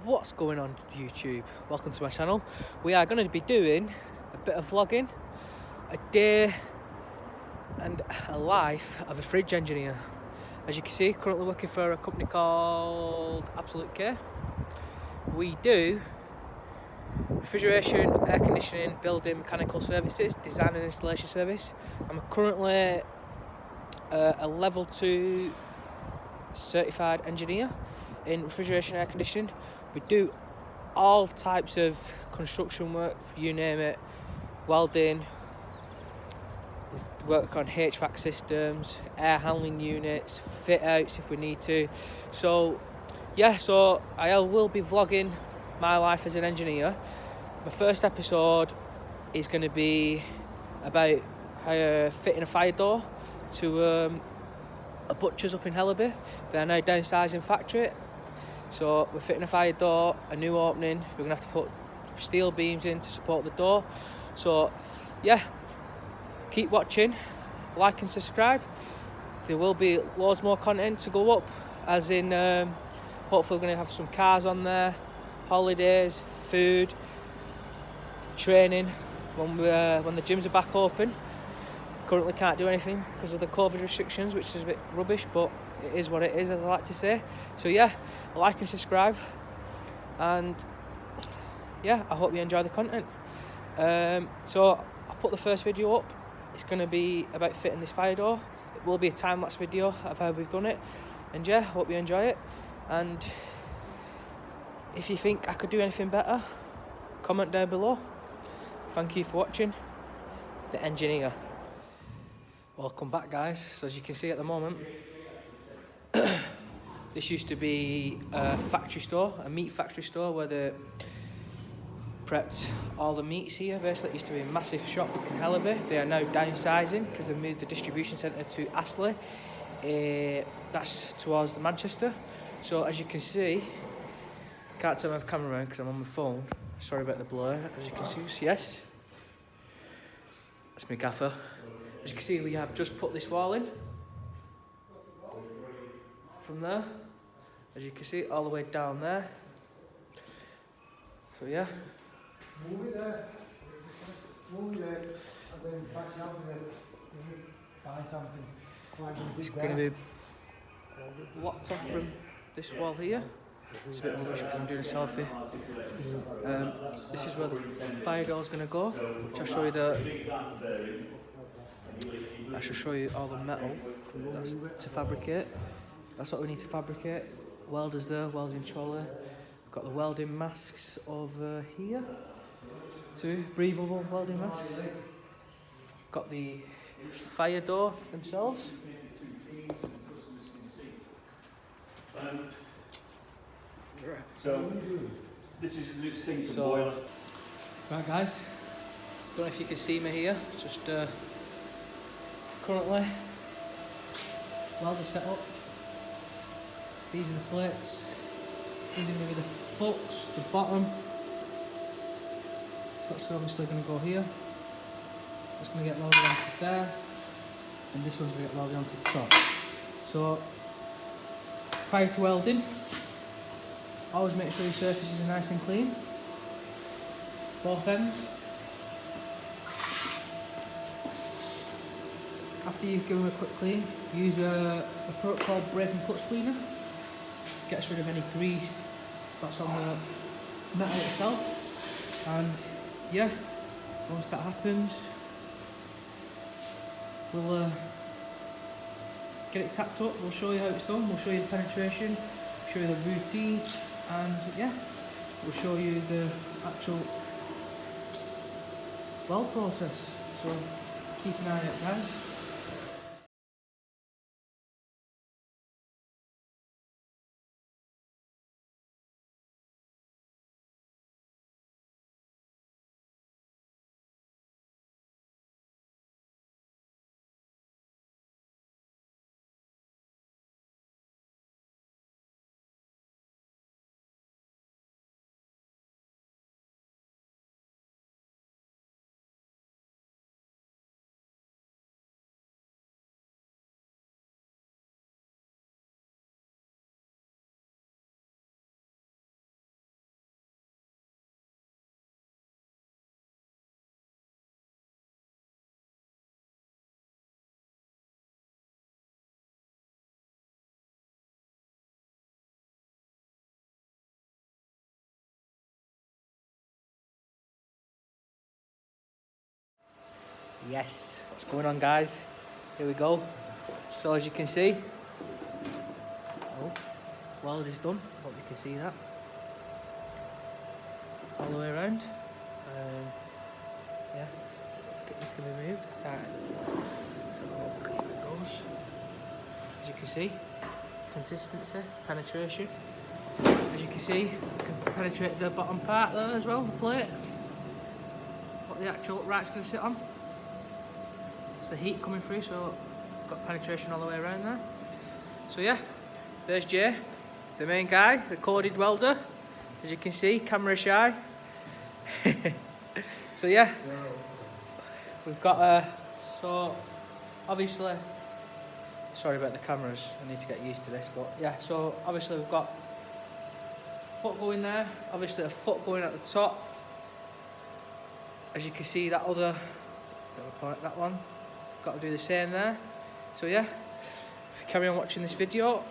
What's going on YouTube? Welcome to my channel. We are going to be doing a bit of vlogging, a day and a life of a fridge engineer. As you can see, currently working for a company called Absolute K. We do refrigeration, air conditioning, building, mechanical services, design and installation service. I'm currently a level 2 certified engineer in refrigeration and air conditioning. We do all types of construction work, you name it, welding, we work on HVAC systems, air handling units, fit outs if we need to. So I will be vlogging my life as an engineer. My first episode is going to be about fitting a fire door to a butcher's up in Hellaby. They're now downsizing factory. So we're fitting a fire door, a new opening. We're going to have to put steel beams in to support the door. So yeah, keep watching, like and subscribe. There will be loads more content to go up, as in hopefully we're going to have some cars on there, holidays, food, training when the gyms are back open. Currently can't do anything because of the COVID restrictions, which is a bit rubbish, but it is what it is, as I like to say. So yeah, like and subscribe, and yeah, I hope you enjoy the content. So I put the first video up. It's going to be about fitting this fire door. It will be a time-lapse video of how we've done it, and yeah, hope you enjoy it. And if you think I could do anything better, comment down below. Thank you for watching. The Engineer. Welcome back, guys. So as you can see at the moment, this used to be a factory store, a meat factory store, where they prepped all the meats here. Basically, it used to be a massive shop in Hellaby. They are now downsizing because they've moved the distribution centre to Astley. That's towards Manchester. So as you can see, can't turn my camera around because I'm on my phone. Sorry about the blur. As you can see, yes, that's my gaffer. As you can see, we have just put this wall in from there. As you can see, all the way down there. So yeah. Move it there. Move it there, and then patch out with it. Find something. It's going to be locked off from this wall here. It's a bit rubbish because I'm doing a selfie. This is where the fire door is going to go, which I'll show you I shall show you all the metal that's to fabricate. That's what we need to fabricate. Welders there, welding trolley. Got the welding masks over here. 2 breathable welding masks. Got the fire door themselves. So this is Luke's sink and boiler. Right, guys, don't know if you can see me here, just currently welder set up. These are the plates, these are going to be the foots, the bottom. That's obviously going to go here. That's going to get loaded onto there, and this one's going to get loaded onto the top. So prior to welding, always make sure your surfaces are nice and clean, both ends. After you've given them a quick clean, use a product called brake and clutch cleaner. Gets rid of any grease that's on the metal itself. And yeah, once that happens, we'll get it tapped up. We'll show you how it's done. We'll show you the penetration, show you the routine, and yeah, we'll show you the actual weld process. So keep an eye out, guys. Yes, what's going on, guys? Here we go. So as you can see, weld is done. Hope you can see that. All the way around. Yeah, it can be moved. Let's have a look. Here it goes. As you can see, consistency, penetration. As you can see, you can penetrate the bottom part there as well, the plate. What the actual upright's going to sit on. It's the heat coming through, so you've got penetration all the way around there. So yeah, there's Jay, the main guy, the coded welder. As you can see, camera shy. So yeah, we've got so obviously, sorry about the cameras, I need to get used to this, but yeah, so obviously we've got a foot going there, obviously a foot going at the top. As you can see, that other, that one, got to do the same there. So yeah, if you carry on watching this video,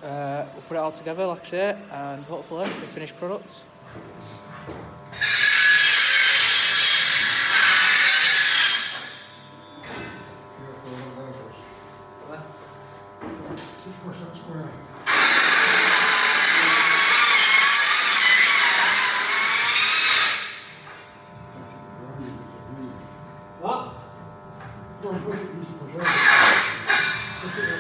we'll put it all together, like I say, and hopefully the finished product. Push that square. What? Go and push it, you push it. Push it up.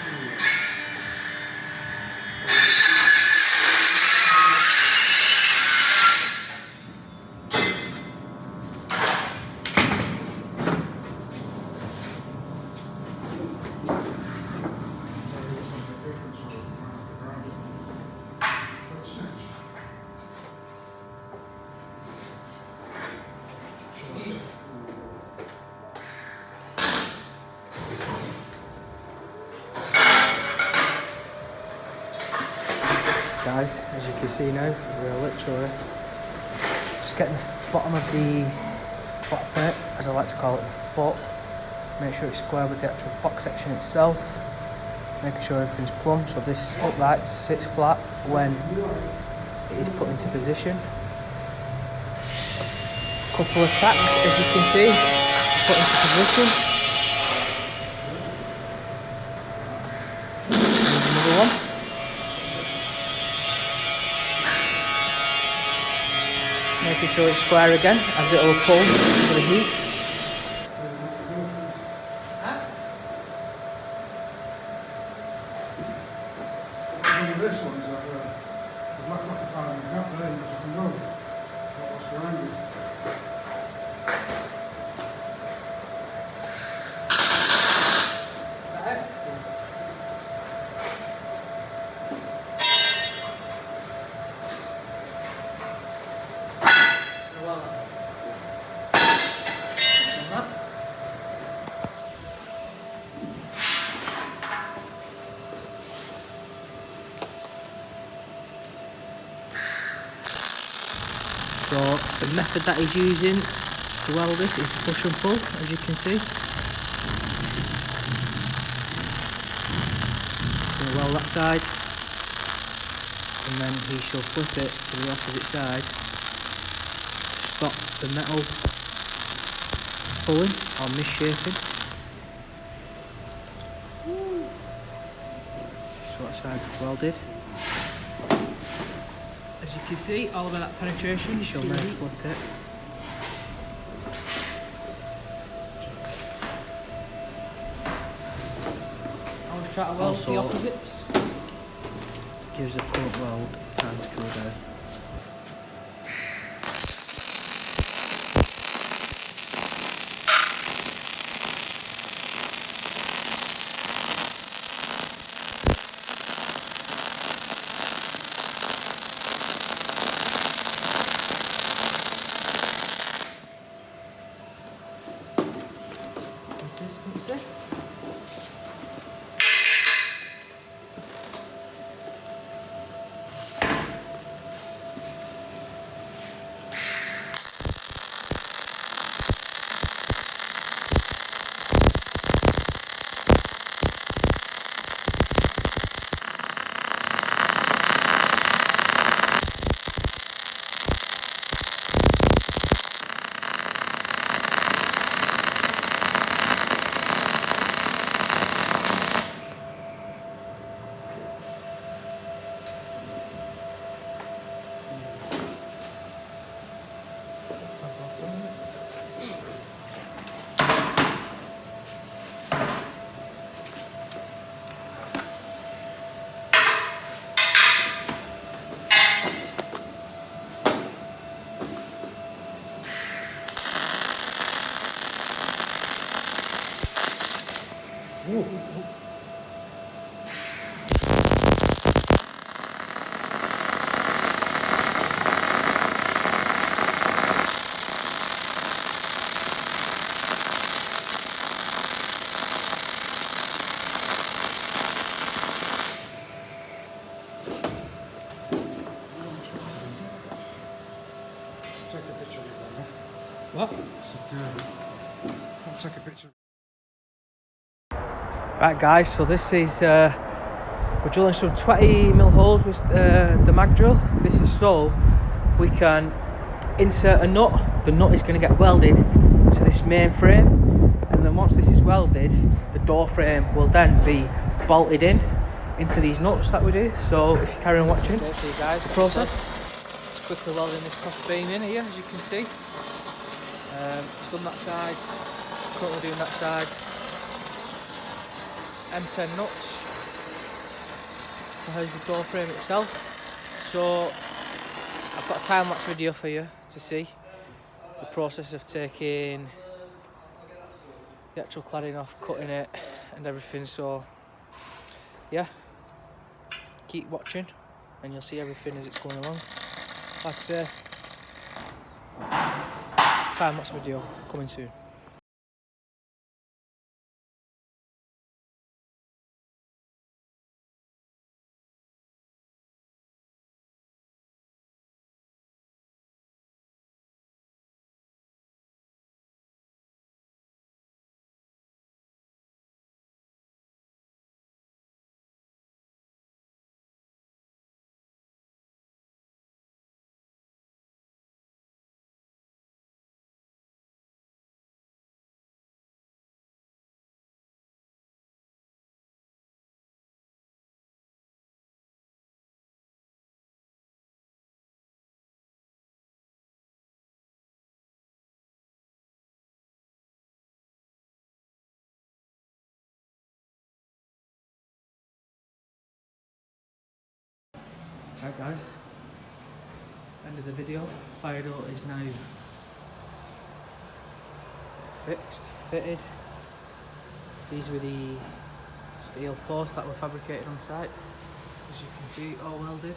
Guys, as you can see now, we're literally just getting the bottom of the flat plate, as I like to call it, the foot. Make sure it's square with the actual box section itself. Making sure everything's plumb, so this upright sits flat when it is put into position. Couple of tacks, as you can see, put into position. And another one. Making sure it's square again, as it will pull for the heat. This one is I've left like a 5.5 there, because I can go. What's behind it? Is that it? So the method that he's using to weld this is push and pull, as you can see. He'll weld that side, and then he shall flip it to the opposite side to stop the metal pulling or misshaping. So that side's welded. As you can see, all about that penetration, she'll now flip it. I was trying to weld the opposites. Gives the current weld time to cool down. Consistency. What? I'll take a picture. Right guys, so this is, we're drilling some 20mm holes with the mag drill. This is so we can insert a nut. The nut is going to get welded to this main frame, and then once this is welded, the door frame will then be bolted in into these nuts that we do. So if you carry on watching the process, just quickly welding this cross beam in here, as you can see. It's done that side, currently doing that side. M10 nuts. So here's the door frame itself. So I've got a time-lapse video for you to see the process of taking the actual cladding off, cutting it and everything. So yeah, keep watching and you'll see everything as it's going along. Like I say, time-lapse video coming soon. Right guys, end of the video. Fire door is now fixed, fitted. These were the steel posts that were fabricated on site. As you can see, all welded,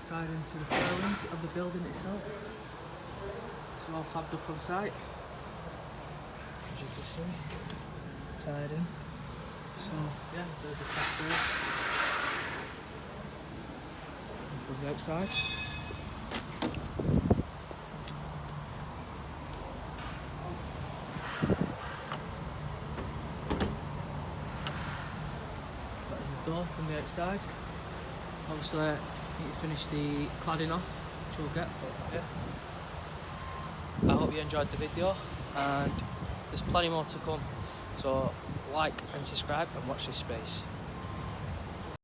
tied into the purlins of the building itself. It's all fabbed up on site, as you can see, tied in. So yeah, there's a cast there. From the outside. That is the door from the outside. Obviously, I need to finish the cladding off, which we'll get, but yeah. I hope you enjoyed the video, and there's plenty more to come. So like and subscribe and watch this space.